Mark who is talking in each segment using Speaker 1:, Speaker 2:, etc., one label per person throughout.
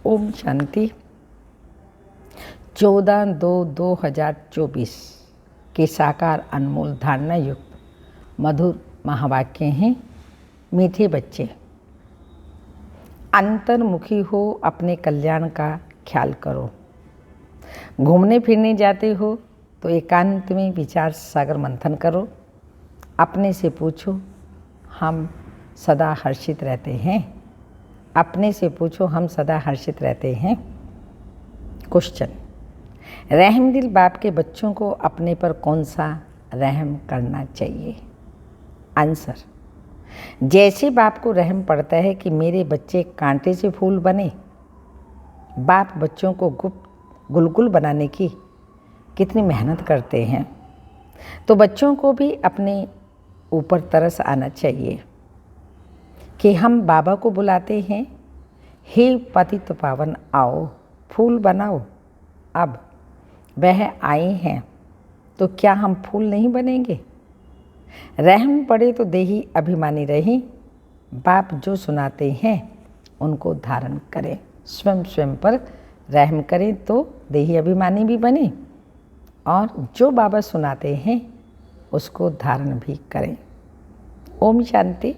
Speaker 1: ओम शांति। 14/2/2024 के साकार अनमोल धारणा युक्त मधुर महावाक्य हैं। मीठे बच्चे, अंतर्मुखी हो, अपने कल्याण का ख्याल करो। घूमने फिरने जाते हो तो एकांत में विचार सागर मंथन करो। अपने से पूछो, हम सदा हर्षित रहते हैं। अपने से पूछो, हम सदा हर्षित रहते हैं। क्वेश्चन: रहमदिल बाप के बच्चों को अपने पर कौन सा रहम करना चाहिए? आंसर: जैसे बाप को रहम पड़ता है कि मेरे बच्चे कांटे से फूल बने। बाप बच्चों को गुलगुल बनाने की कितनी मेहनत करते हैं, तो बच्चों को भी अपने ऊपर तरस आना चाहिए कि हम बाबा को बुलाते हैं, हे पतित पावन आओ, फूल बनाओ। अब वह आए हैं तो क्या हम फूल नहीं बनेंगे? रहम पड़े तो देही अभिमानी रही। बाप जो सुनाते हैं उनको धारण करें। स्वयं पर रहम करें तो देही अभिमानी भी बने, और जो बाबा सुनाते हैं उसको धारण भी करें। ओम शांति।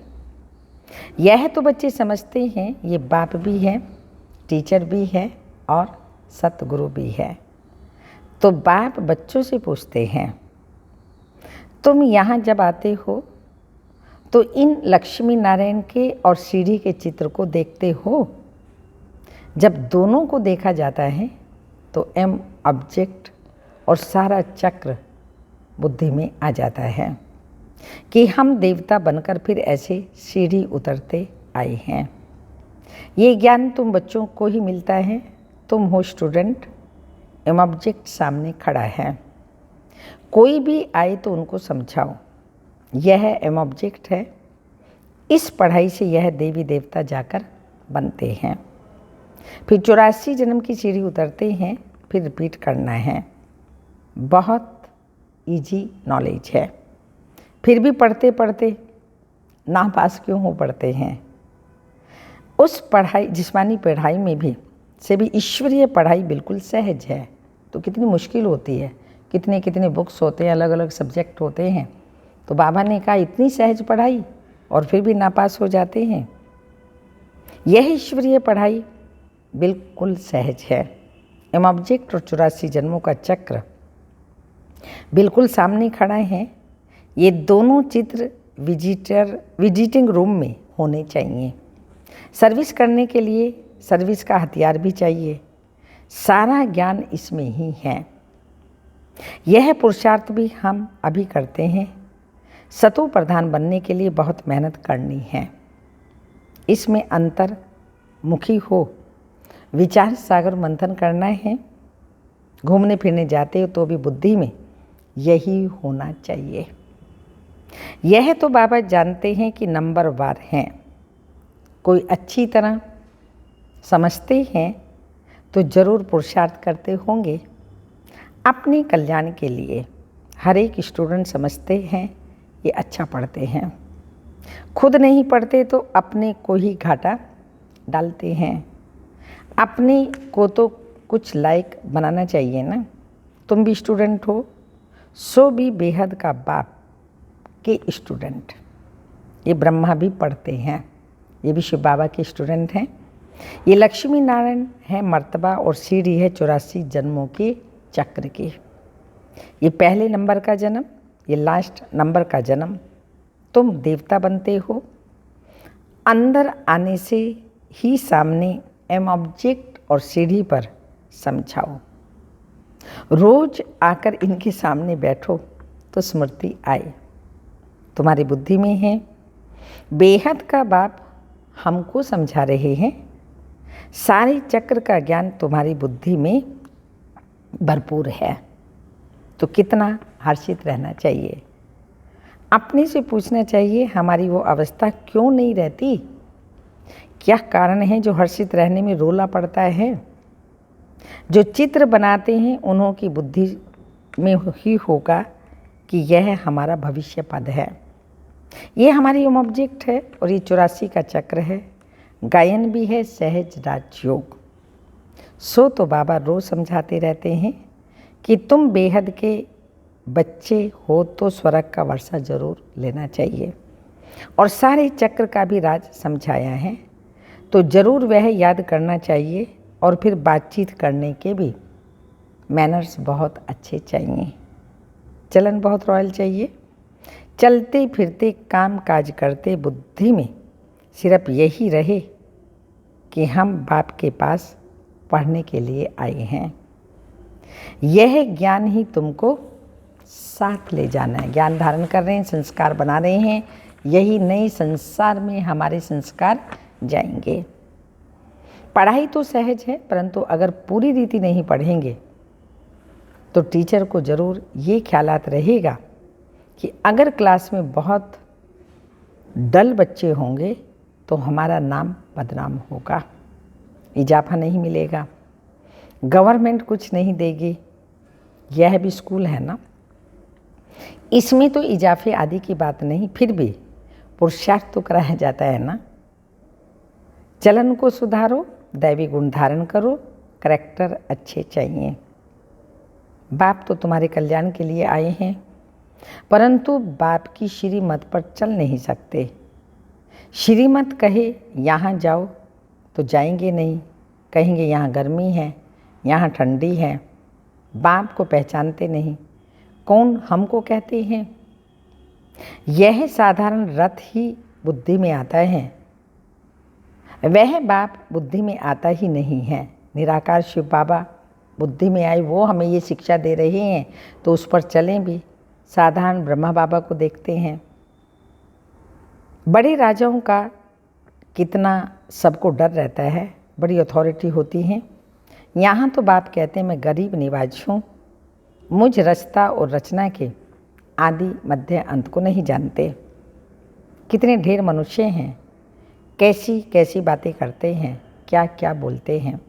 Speaker 1: यह तो बच्चे समझते हैं ये बाप भी है, टीचर भी है और सतगुरु भी है। तो बाप बच्चों से पूछते हैं, तुम यहाँ जब आते हो तो इन लक्ष्मी नारायण के और सीढ़ी के चित्र को देखते हो? जब दोनों को देखा जाता है तो एम ऑब्जेक्ट और सारा चक्र बुद्धि में आ जाता है कि हम देवता बनकर फिर ऐसे सीढ़ी उतरते आए हैं। ये ज्ञान तुम बच्चों को ही मिलता है। तुम हो स्टूडेंट, एम ऑब्जेक्ट सामने खड़ा है। कोई भी आए तो उनको समझाओ, यह एम ऑब्जेक्ट है। इस पढ़ाई से यह देवी देवता जाकर बनते हैं। फिर 84 जन्म की सीढ़ी उतरते हैं, फिर रिपीट करना है। बहुत इजी नॉलेज है। फिर भी पढ़ते पढ़ते ना पास क्यों हो पढ़ते हैं? उस पढ़ाई, जिस्मानी पढ़ाई में भी से भी ईश्वरीय पढ़ाई बिल्कुल सहज है। तो कितनी मुश्किल होती है, कितने कितने बुक्स होते हैं, अलग अलग सब्जेक्ट होते हैं। तो बाबा ने कहा इतनी सहज पढ़ाई और फिर भी नापास हो जाते हैं। यह ईश्वरीय पढ़ाई बिल्कुल सहज है। एम ऑब्जेक्ट और 84 जन्मों का चक्र बिल्कुल सामने खड़ा है। ये दोनों चित्र विजिटिंग रूम में होने चाहिए। सर्विस करने के लिए सर्विस का हथियार भी चाहिए। सारा ज्ञान इसमें ही है। यह पुरुषार्थ भी हम अभी करते हैं। सतो प्रधान बनने के लिए बहुत मेहनत करनी है। इसमें अंतर्मुखी हो, विचार सागर मंथन करना है। घूमने फिरने जाते हो तो भी बुद्धि में यही होना चाहिए। यह तो बाबा जानते हैं कि नंबरवार हैं। कोई अच्छी तरह समझते हैं तो जरूर पुरुषार्थ करते होंगे अपने कल्याण के लिए। हर एक स्टूडेंट समझते हैं ये अच्छा पढ़ते हैं। खुद नहीं पढ़ते तो अपने को ही घाटा डालते हैं। अपने को तो कुछ लायक बनाना चाहिए ना। तुम भी स्टूडेंट हो, सो भी बेहद का बाप के स्टूडेंट। ये ब्रह्मा भी पढ़ते हैं, ये भी शिव बाबा के स्टूडेंट हैं। ये लक्ष्मी नारायण है मर्तबा और सीढ़ी है 84 जन्मों के चक्र की। ये पहले नंबर का जन्म, ये लास्ट नंबर का जन्म। तुम देवता बनते हो। अंदर आने से ही सामने एम ऑब्जेक्ट और सीढ़ी पर समझाओ। रोज आकर इनके सामने बैठो तो स्मृति आए। तुम्हारी बुद्धि में है। बेहद का बाप हमको समझा रहे हैं। सारे चक्र का ज्ञान तुम्हारी बुद्धि में भरपूर है। तो कितना हर्षित रहना चाहिए। अपने से पूछना चाहिए, हमारी वो अवस्था क्यों नहीं रहती? क्या कारण है जो हर्षित रहने में रोला पड़ता है? जो चित्र बनाते हैं उन्हों की बुद्धि में ही होगा कि यह हमारा भविष्य पद है। ये हमारी ओम ऑब्जेक्ट है और ये 84 का चक्र है। गायन भी है सहज राजयोग। सो तो बाबा रोज़ समझाते रहते हैं कि तुम बेहद के बच्चे हो तो स्वर्ग का वर्षा जरूर लेना चाहिए, और सारे चक्र का भी राज समझाया है तो ज़रूर वह याद करना चाहिए। और फिर बातचीत करने के भी मैनर्स बहुत अच्छे चाहिए, चलन बहुत रॉयल चाहिए। चलते फिरते काम काज करते बुद्धि में सिर्फ यही रहे कि हम बाप के पास पढ़ने के लिए आए हैं। यह ज्ञान ही तुमको साथ ले जाना है। ज्ञान धारण कर रहे हैं, संस्कार बना रहे हैं, यही नए संसार में हमारे संस्कार जाएंगे। पढ़ाई तो सहज है, परंतु अगर पूरी रीति नहीं पढ़ेंगे तो टीचर को ज़रूर ये ख्यालात रहेगा कि अगर क्लास में बहुत डल बच्चे होंगे तो हमारा नाम बदनाम होगा, इजाफा नहीं मिलेगा, गवर्नमेंट कुछ नहीं देगी। यह भी स्कूल है ना, इसमें तो इजाफे आदि की बात नहीं, फिर भी पुरुषार्थ तो कराया जाता है ना। चलन को सुधारो, दैवी गुण धारण करो, करैक्टर अच्छे चाहिए। बाप तो तुम्हारे कल्याण के लिए आए हैं, परंतु बाप की श्रीमत पर चल नहीं सकते। श्रीमत कहे यहाँ जाओ तो जाएंगे नहीं, कहेंगे यहाँ गर्मी है, यहाँ ठंडी है। बाप को पहचानते नहीं, कौन हमको कहते हैं। यह साधारण रथ ही बुद्धि में आता है, वह बाप बुद्धि में आता ही नहीं है। निराकार शिव बाबा बुद्धि में आए, वो हमें ये शिक्षा दे रहे हैं तो उस पर चलें भी। साधारण ब्रह्मा बाबा को देखते हैं, बड़े राजाओं का कितना सबको डर रहता है, बड़ी अथॉरिटी होती हैं। यहाँ तो बाप कहते हैं मैं गरीब निवाज हूँ, मुझ रचता और रचना के आदि मध्य अंत को नहीं जानते। कितने ढेर मनुष्य हैं, कैसी कैसी बातें करते हैं, क्या क्या बोलते हैं।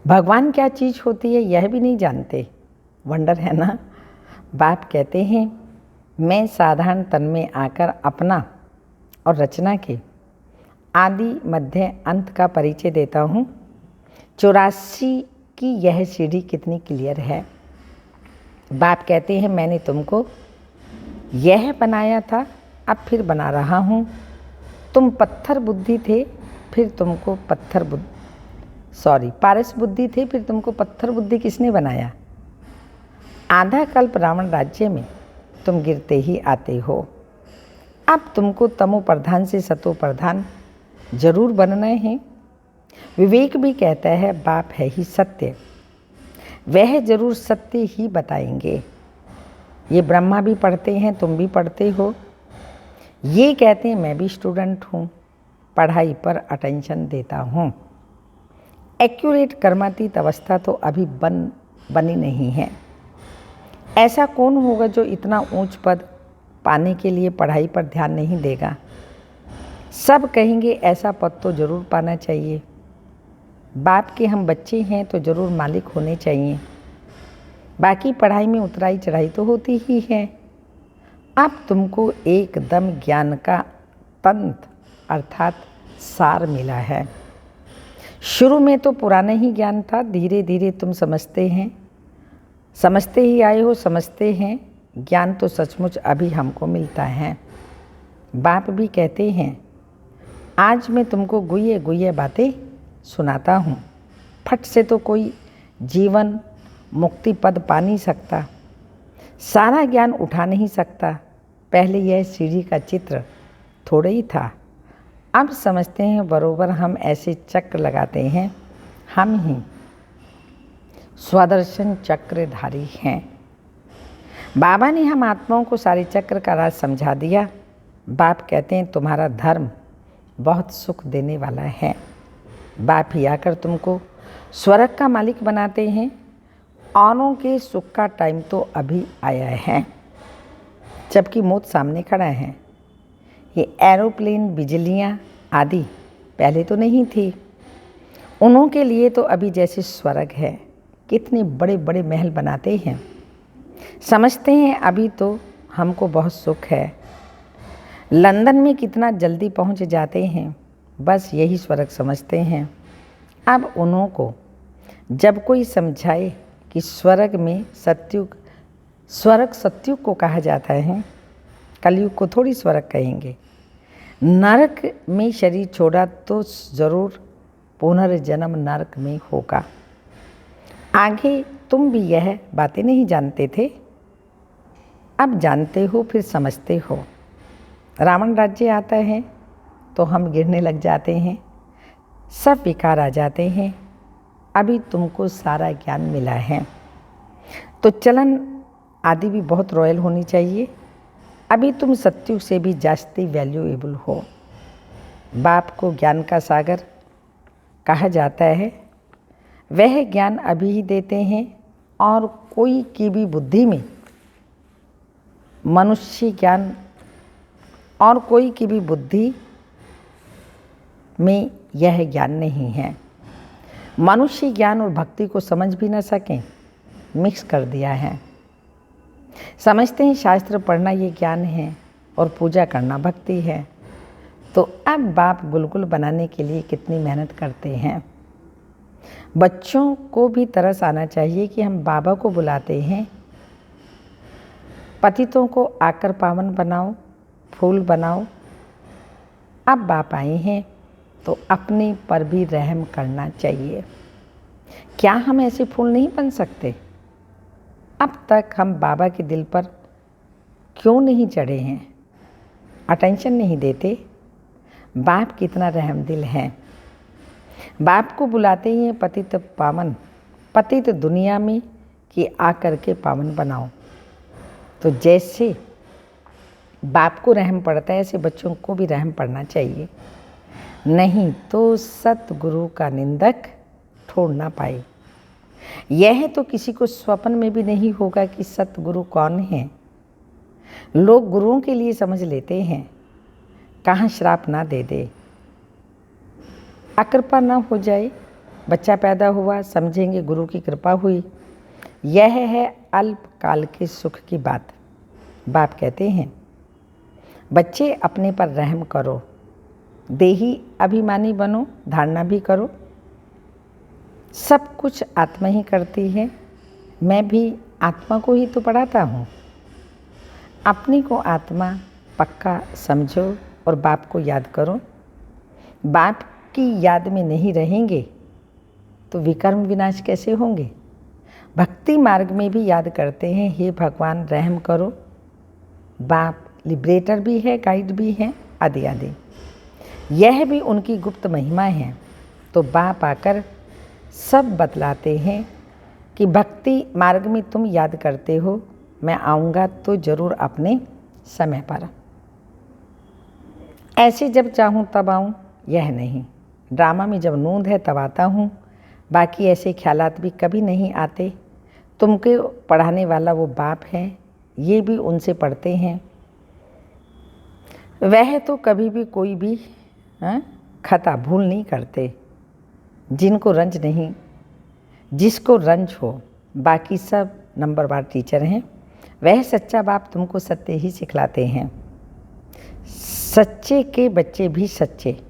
Speaker 1: भगवान क्या चीज़ होती है यह भी नहीं जानते, वंडर है ना। बाप कहते हैं मैं साधारण तन में आकर अपना और रचना के आदि मध्य अंत का परिचय देता हूँ। 84 की यह सीढ़ी कितनी क्लियर है। बाप कहते हैं मैंने तुमको यह बनाया था, अब फिर बना रहा हूँ। तुम पत्थर बुद्धि थे, फिर तुमको पारस बुद्धि थे, फिर तुमको पत्थर बुद्धि किसने बनाया। आधा कल्प रावण राज्य में तुम गिरते ही आते हो, अब तुमको तमो प्रधान से सतो प्रधान जरूर बनना है। विवेक भी कहता है बाप है ही सत्य, वह जरूर सत्य ही बताएंगे। ये ब्रह्मा भी पढ़ते हैं, तुम भी पढ़ते हो। ये कहते हैं मैं भी स्टूडेंट हूँ, पढ़ाई पर अटेंशन देता हूँ। एक्यूरेट कर्मातीत अवस्था तो अभी बनी नहीं है। ऐसा कौन होगा जो इतना ऊंच पद पाने के लिए पढ़ाई पर ध्यान नहीं देगा। सब कहेंगे ऐसा पद तो ज़रूर पाना चाहिए। बाप के हम बच्चे हैं तो ज़रूर मालिक होने चाहिए। बाकी पढ़ाई में उतराई चढ़ाई तो होती ही है। अब तुमको एकदम ज्ञान का तंत्र अर्थात सार मिला है। शुरू में तो पुराना ही ज्ञान था, धीरे धीरे तुम समझते ही आए हो, समझते हैं। ज्ञान तो सचमुच अभी हमको मिलता है। बाप भी कहते हैं आज मैं तुमको गुये गुये बातें सुनाता हूँ। फट से तो कोई जीवन मुक्ति पद पा नहीं सकता, सारा ज्ञान उठा नहीं सकता। पहले यह सीढ़ी का चित्र थोड़ा ही था, अब समझते हैं बरोबर हम ऐसे चक्र लगाते हैं, हम ही स्वदर्शन चक्रधारी हैं। बाबा ने हम आत्माओं को सारे चक्र का राज समझा दिया। बाप कहते हैं तुम्हारा धर्म बहुत सुख देने वाला है। बाप ही आकर तुमको स्वर्ग का मालिक बनाते हैं। औरों के सुख का टाइम तो अभी आया है, जबकि मौत सामने खड़ा है। ये एरोप्लेन, बिजलियाँ आदि पहले तो नहीं थी, उन्हों के लिए तो अभी जैसे स्वर्ग है। कितने बड़े बड़े महल बनाते हैं, समझते हैं अभी तो हमको बहुत सुख है। लंदन में कितना जल्दी पहुंच जाते हैं, बस यही स्वर्ग समझते हैं। अब उन्हों को जब कोई समझाए कि स्वर्ग सत्युग को कहा जाता है, कलयुग को थोड़ी स्वर्ग कहेंगे। नरक में शरीर छोड़ा तो ज़रूर पुनर्जन्म नरक में होगा। आगे तुम भी यह बातें नहीं जानते थे, अब जानते हो, फिर समझते हो। रावण राज्य आता है तो हम गिरने लग जाते हैं, सब विकार आ जाते हैं। अभी तुमको सारा ज्ञान मिला है तो चलन आदि भी बहुत रॉयल होनी चाहिए। अभी तुम सत्युग से भी जास्ती वैल्यूएबल हो। बाप को ज्ञान का सागर कहा जाता है, वह ज्ञान अभी ही देते हैं और कोई की भी बुद्धि में मनुष्य ज्ञान और कोई की भी बुद्धि में यह ज्ञान नहीं है। मनुष्य ज्ञान और भक्ति को समझ भी न सकें, मिक्स कर दिया है। समझते हैं शास्त्र पढ़ना ये ज्ञान है और पूजा करना भक्ति है। तो अब बाप गुलगुल बनाने के लिए कितनी मेहनत करते हैं। बच्चों को भी तरस आना चाहिए कि हम बाबा को बुलाते हैं, पतितों को आकर पावन बनाओ, फूल बनाओ। अब बाप आए हैं तो अपने पर भी रहम करना चाहिए। क्या हम ऐसे फूल नहीं बन सकते? अब तक हम बाबा के दिल पर क्यों नहीं चढ़े हैं? अटेंशन नहीं देते। बाप कितना रहम दिल है। बाप को बुलाते ही हैं पतित पावन, पतित दुनिया में कि आकर के पावन बनाओ। तो जैसे बाप को रहम पड़ता है ऐसे बच्चों को भी रहम पड़ना चाहिए, नहीं तो सतगुरु का निंदक ठोड़ ना पाए। यह तो किसी को स्वप्न में भी नहीं होगा कि सतगुरु कौन है। लोग गुरुओं के लिए समझ लेते हैं, कहाँ श्राप ना दे दे, अकृपा ना हो जाए। बच्चा पैदा हुआ, समझेंगे गुरु की कृपा हुई। यह है अल्पकाल के सुख की बात। बाप कहते हैं बच्चे अपने पर रहम करो, देही अभिमानी बनो, धारणा भी करो। सब कुछ आत्मा ही करती है, मैं भी आत्मा को ही तो पढ़ाता हूँ। अपनी को आत्मा पक्का समझो और बाप को याद करो। बाप की याद में नहीं रहेंगे तो विकर्म विनाश कैसे होंगे? भक्ति मार्ग में भी याद करते हैं, हे भगवान रहम करो। बाप लिबरेटर भी है, गाइड भी है, आदि आदि। यह भी उनकी गुप्त महिमा है। तो बाप आकर सब बतलाते हैं कि भक्ति मार्ग में तुम याद करते हो, मैं आऊँगा तो ज़रूर अपने समय पर। ऐसे जब चाहूँ तब आऊँ, यह नहीं। ड्रामा में जब नूंद है तब आता हूँ, बाकी ऐसे ख्यालात भी कभी नहीं आते। तुमको पढ़ाने वाला वो बाप है, ये भी उनसे पढ़ते हैं। वह तो कभी भी कोई भी खता भूल नहीं करते। जिनको रंज नहीं, जिसको रंज हो, बाकी सब नंबरवार टीचर हैं। वह सच्चा बाप तुमको सत्य ही सिखलाते हैं। सच्चे के बच्चे भी सच्चे,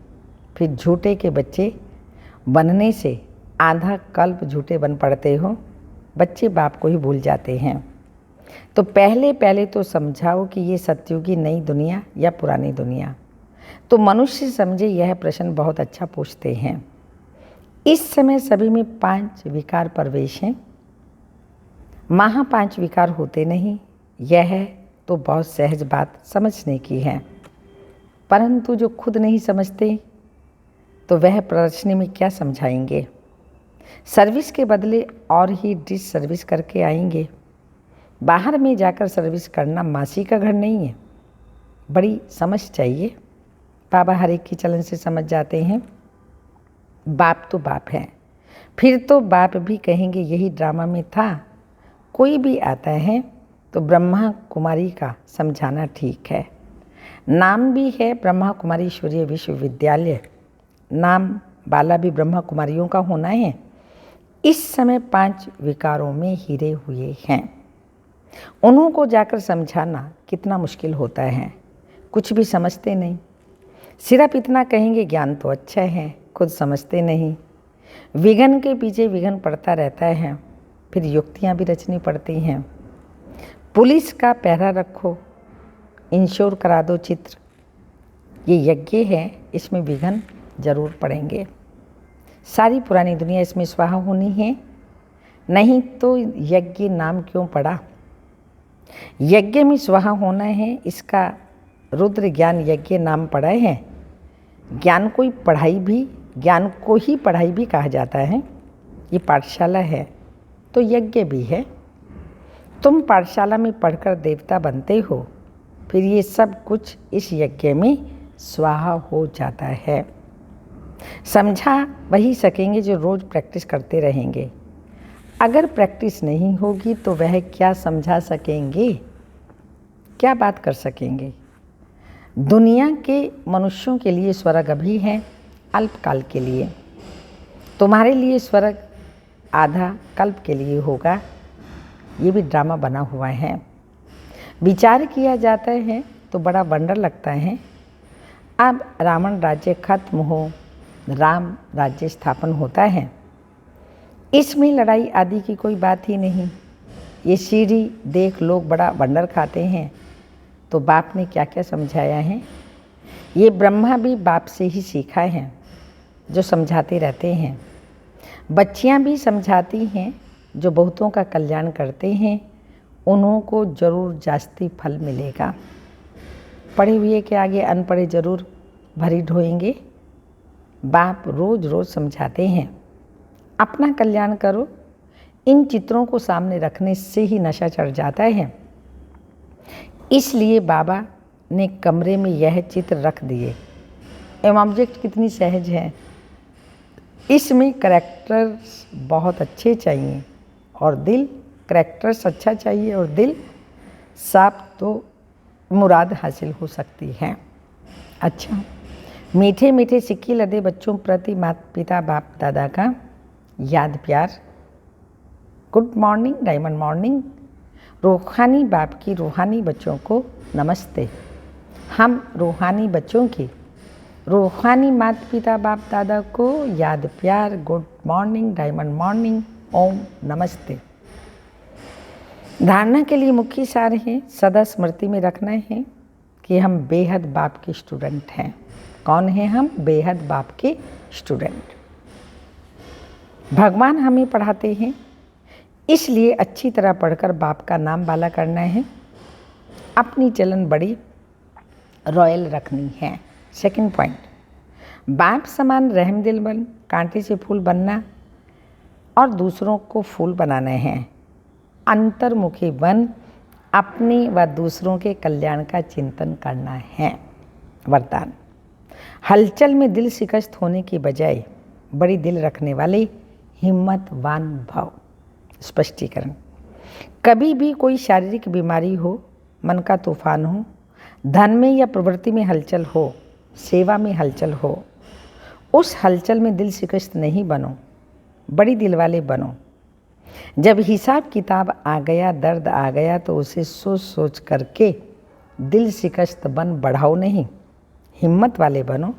Speaker 1: फिर झूठे के बच्चे बनने से आधा कल्प झूठे बन पड़ते हो। बच्चे बाप को ही भूल जाते हैं। तो पहले तो समझाओ कि ये सतयुगी नई दुनिया या पुरानी दुनिया। तो मनुष्य समझे यह प्रश्न बहुत अच्छा पूछते हैं। इस समय सभी में 5 विकार प्रवेश हैं। वहाँ 5 विकार होते नहीं, यह तो बहुत सहज बात समझने की है। परंतु जो खुद नहीं समझते तो वह प्रदर्शनी में क्या समझाएंगे? सर्विस के बदले और ही डिस सर्विस करके आएंगे। बाहर में जाकर सर्विस करना मासी का घर नहीं है, बड़ी समझ चाहिए। बाबा हर एक की चलन से समझ जाते हैं। बाप तो बाप है, फिर तो बाप भी कहेंगे यही ड्रामा में था। कोई भी आता है तो ब्रह्मा कुमारी का समझाना ठीक है। नाम भी है ब्रह्मा कुमारी ईश्वरीय विश्वविद्यालय, नाम वाला भी ब्रह्मा कुमारियों का होना है। इस समय 5 विकारों में हीरे हुए हैं। उन्हों को जाकर समझाना कितना मुश्किल होता है। कुछ भी समझते नहीं, सिर्फ इतना कहेंगे ज्ञान तो अच्छा है, खुद समझते नहीं। विघ्न के पीछे विघ्न पड़ता रहता है, फिर युक्तियाँ भी रचनी पड़ती हैं। पुलिस का पहरा रखो, इंश्योर करा दो चित्र। ये यज्ञ है, इसमें विघ्न जरूर पड़ेंगे। सारी पुरानी दुनिया इसमें स्वाहा होनी है, नहीं तो यज्ञ नाम क्यों पड़ा। यज्ञ में स्वाहा होना है, इसका रुद्र ज्ञान यज्ञ नाम पड़ा है। ज्ञान को ही पढ़ाई भी कहा जाता है। ये पाठशाला है तो यज्ञ भी है। तुम पाठशाला में पढ़कर देवता बनते हो, फिर ये सब कुछ इस यज्ञ में स्वाहा हो जाता है। समझा वही सकेंगे जो रोज़ प्रैक्टिस करते रहेंगे। अगर प्रैक्टिस नहीं होगी तो वह क्या समझा सकेंगे, क्या बात कर सकेंगे। दुनिया के मनुष्यों के लिए स्वर्ग अभी है, अल्पकाल के लिए। तुम्हारे लिए स्वर्ग आधा कल्प के लिए होगा। ये भी ड्रामा बना हुआ है। विचार किया जाता है तो बड़ा वंडर लगता है। अब रावण राज्य खत्म हो, राम राज्य स्थापन होता है। इसमें लड़ाई आदि की कोई बात ही नहीं। ये सीढ़ी देख लोग बड़ा वंडर खाते हैं। तो बाप ने क्या क्या समझाया है। ये ब्रह्मा भी बाप से ही सीखा है, जो समझाते रहते हैं। बच्चियां भी समझाती हैं, जो बहुतों का कल्याण करते हैं उन्हों को जरूर जास्ती फल मिलेगा। पढ़े हुए के आगे अनपढ़े जरूर भरी ढोएंगे। बाप रोज रोज समझाते हैं, अपना कल्याण करो। इन चित्रों को सामने रखने से ही नशा चढ़ जाता है। इसलिए बाबा ने कमरे में यह चित्र रख दिए। एवं ऑब्जेक्ट कितनी सहज है। इसमें करैक्टर्स बहुत अच्छे चाहिए और दिल, करैक्टर्स अच्छा चाहिए और दिल साफ, तो मुराद हासिल हो सकती है। अच्छा, मीठे मीठे सिक्के लदे बच्चों प्रति माता पिता बाप दादा का याद प्यार। Good morning, diamond morning. रूहानी बाप की रूहानी बच्चों को नमस्ते। हम रूहानी बच्चों की रूहानी माता पिता बाप दादा को याद प्यार, गुड मॉर्निंग, डायमंड मॉर्निंग, ओम नमस्ते। धारणा के लिए मुख्य सार है, सदा स्मृति में रखना है कि हम बेहद बाप के स्टूडेंट हैं। कौन हैं हम? बेहद बाप के स्टूडेंट। भगवान हमें पढ़ाते हैं, इसलिए अच्छी तरह पढ़कर बाप का नाम वाला करना है। अपनी चलन बड़ी रॉयल रखनी है। सेकंड पॉइंट, बाप समान रहमदिल बन, कांटे से फूल बनना और दूसरों को फूल बनाना है। अंतर्मुखी बन, अपने व दूसरों के कल्याण का चिंतन करना है। वरदान, हलचल में दिल शिकस्त होने की बजाय बड़ी दिल रखने वाले हिम्मतवान भव। स्पष्टीकरण, कभी भी कोई शारीरिक बीमारी हो, मन का तूफान हो, धन में या प्रवृत्ति में हलचल हो, सेवा में हलचल हो, उस हलचल में दिल शिकस्त नहीं बनो, बड़ी दिल वाले बनो। जब हिसाब किताब आ गया, दर्द आ गया, तो उसे सोच सोच करके दिल शिकस्त बन बढ़ाओ नहीं, हिम्मत वाले बनो।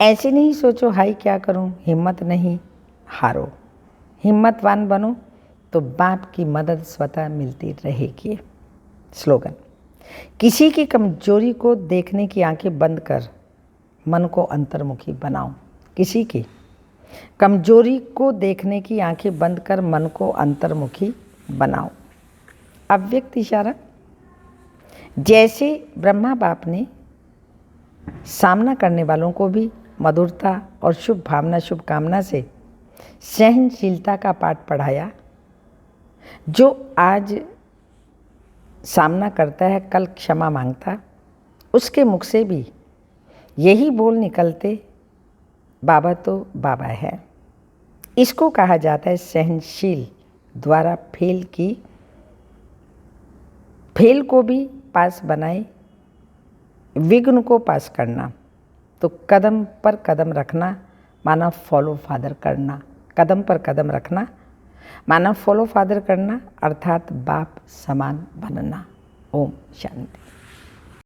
Speaker 1: ऐसे नहीं सोचो हाय क्या करूं, हिम्मत नहीं, हारो। हिम्मतवान बनो तो बाप की मदद स्वतः मिलती रहेगी। स्लोगन, किसी की कमजोरी को देखने की आंखें बंद कर मन को अंतर्मुखी बनाओ। किसी की कमजोरी को देखने की आंखें बंद कर मन को अंतर्मुखी बनाओ। अव्यक्त इशारा, जैसे ब्रह्मा बाप ने सामना करने वालों को भी मधुरता और शुभ भावना शुभकामना से सहनशीलता का पाठ पढ़ाया। जो आज सामना करता है कल क्षमा मांगता, उसके मुख से भी यही बोल निकलते, बाबा तो बाबा है। इसको कहा जाता है सहनशील द्वारा फेल को भी पास बनाए, विघ्न को पास करना। तो कदम पर कदम रखना माना फॉलो फादर करना। कदम पर कदम रखना माना फॉलो फादर करना, अर्थात बाप समान बनना। ओम शांति।